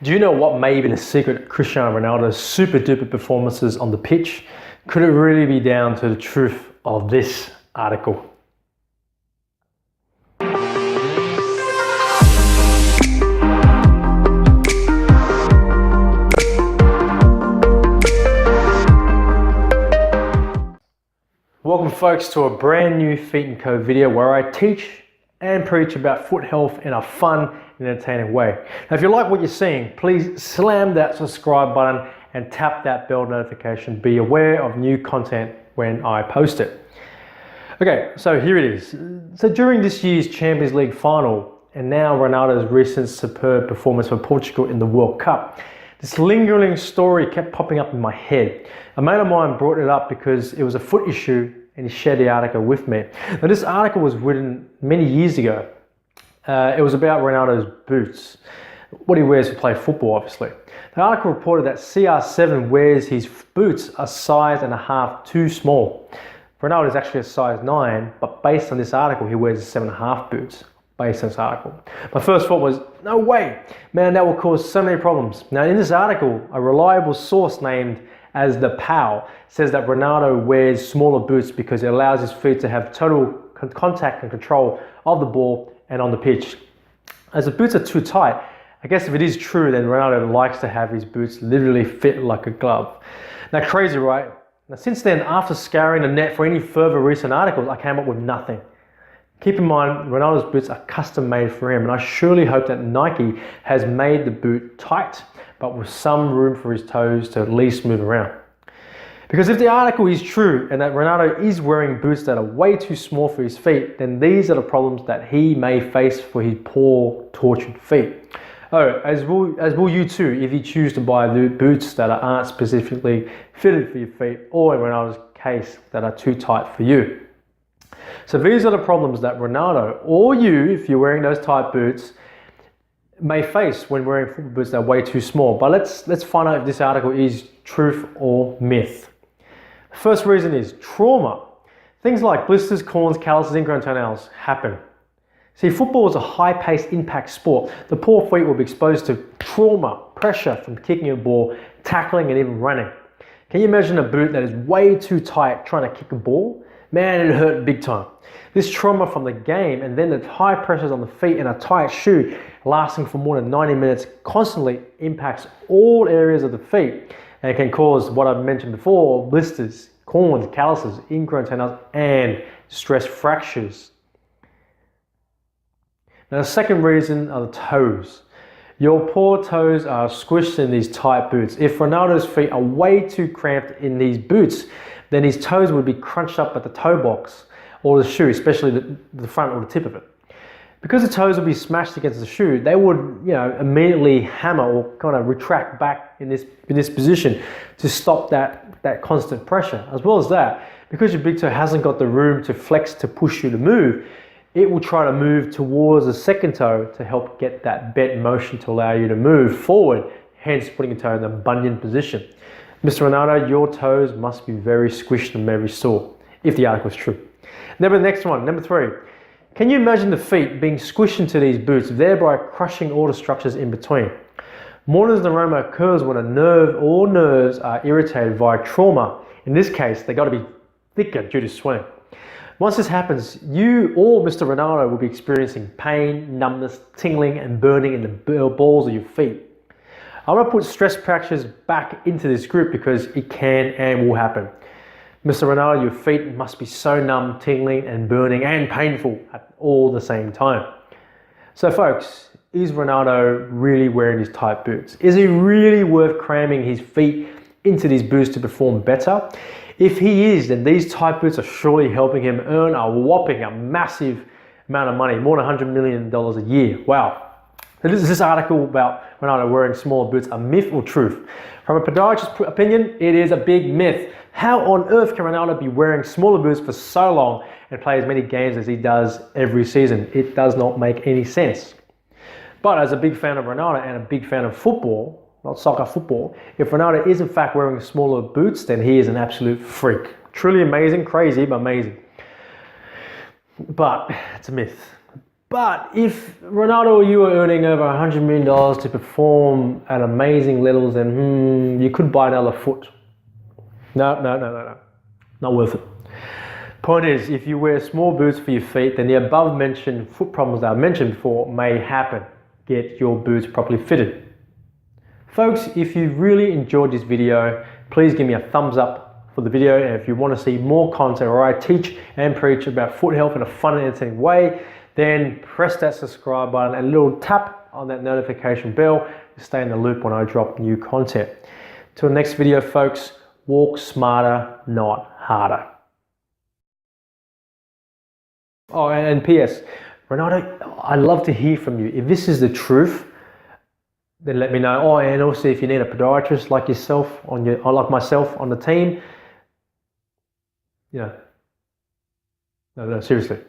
Do you know what may be the secret of Cristiano Ronaldo's super duper performances on the pitch? Could it really be down to the truth of this article? Welcome folks to a brand new Feet & Co video where I teach and preach about foot health in a fun and entertaining way. Now if you like what you're seeing, please slam that subscribe button and tap that bell notification. Be aware of new content when I post it. Okay, so here it is. So during this year's Champions League final and now Ronaldo's recent superb performance for Portugal in the World Cup, this lingering story kept popping up in my head. A mate of mine brought it up because it was a foot issue and he shared the article with me. Now this article was written many years ago. It was about Ronaldo's boots, what he wears to play football obviously. The article reported that CR7 wears his boots a size and a half too small. Ronaldo is actually a size 9, but based on this article he wears a 7.5 boots. Based on this article. My first thought was, no way, man, that will cause so many problems. Now in this article, a reliable source named as the POW says that Ronaldo wears smaller boots because it allows his feet to have total contact and control of the ball and on the pitch. As the boots are too tight, I guess if it is true, then Ronaldo likes to have his boots literally fit like a glove. Now crazy, right? Now since then, after scouring the net for any further recent articles, I came up with nothing. Keep in mind, Ronaldo's boots are custom made for him, and I surely hope that Nike has made the boot tight, but with some room for his toes to at least move around. Because if the article is true and that Ronaldo is wearing boots that are way too small for his feet, then these are the problems that he may face for his poor, tortured feet. Oh, as will you too if you choose to buy the boots that aren't specifically fitted for your feet, or in Ronaldo's case, that are too tight for you. So these are the problems that Ronaldo, or you, if you're wearing those tight boots, may face when wearing football boots that are way too small. But let's find out if this article is truth or myth. The first reason is trauma. Things like blisters, corns, calluses, ingrown toenails happen. See, football is a high-paced impact sport. The poor feet will be exposed to trauma, pressure from kicking a ball, tackling, and even running. Can you imagine a boot that is way too tight trying to kick a ball? Man, it hurt big time. This trauma from the game and then the high pressures on the feet in a tight shoe lasting for more than 90 minutes constantly impacts all areas of the feet and can cause what I've mentioned before, blisters, corns, calluses, ingrown toenails, and stress fractures. Now the second reason are the toes. Your poor toes are squished in these tight boots. If Ronaldo's feet are way too cramped in these boots, then his toes would be crunched up at the toe box or the shoe, especially the front or the tip of it. Because the toes would be smashed against the shoe, they would, immediately hammer or kind of retract back in this position to stop that constant pressure. As well as that, because your big toe hasn't got the room to flex to push you to move, it will try to move towards the second toe to help get that bent motion to allow you to move forward, hence putting your toe in the bunion position. Mr. Ronaldo, your toes must be very squished and very sore, if the article is true. Now the next one, number 3. Can you imagine the feet being squished into these boots, thereby crushing all the structures in between? Mourner's neuroma occurs when a nerve or nerves are irritated via trauma. In this case, they got to be thicker due to swelling. Once this happens, you or Mr. Ronaldo will be experiencing pain, numbness, tingling, and burning in the balls of your feet. I'm going to put stress fractures back into this group because it can and will happen. Mr. Ronaldo, your feet must be so numb, tingling, and burning, and painful at all the same time. So folks, is Ronaldo really wearing these tight boots? Is he really worth cramming his feet into these boots to perform better? If he is, then these tight boots are surely helping him earn a massive amount of money, more than $100 million a year. Wow. So is this article about Ronaldo wearing smaller boots a myth or truth? From a podiatrist's opinion, it is a big myth. How on earth can Ronaldo be wearing smaller boots for so long and play as many games as he does every season? It does not make any sense. But as a big fan of Ronaldo and a big fan of football, not soccer, football, if Ronaldo is in fact wearing smaller boots, then he is an absolute freak. Truly amazing, crazy, but amazing. But it's a myth. But if Ronaldo or you are earning over $100 million to perform at amazing levels, then you could buy another foot. No. Not worth it. Point is, if you wear small boots for your feet, then the above mentioned foot problems that I mentioned before may happen. Get your boots properly fitted. Folks, if you really enjoyed this video, please give me a thumbs up for the video. And if you want to see more content where I teach and preach about foot health in a fun and entertaining way, then press that subscribe button and a little tap on that notification bell to stay in the loop when I drop new content. Till the next video, folks, walk smarter, not harder. Oh, and P.S. Ronaldo, I'd love to hear from you. If this is the truth, then let me know. Oh, and also if you need a podiatrist like yourself or like myself on the team, no, seriously.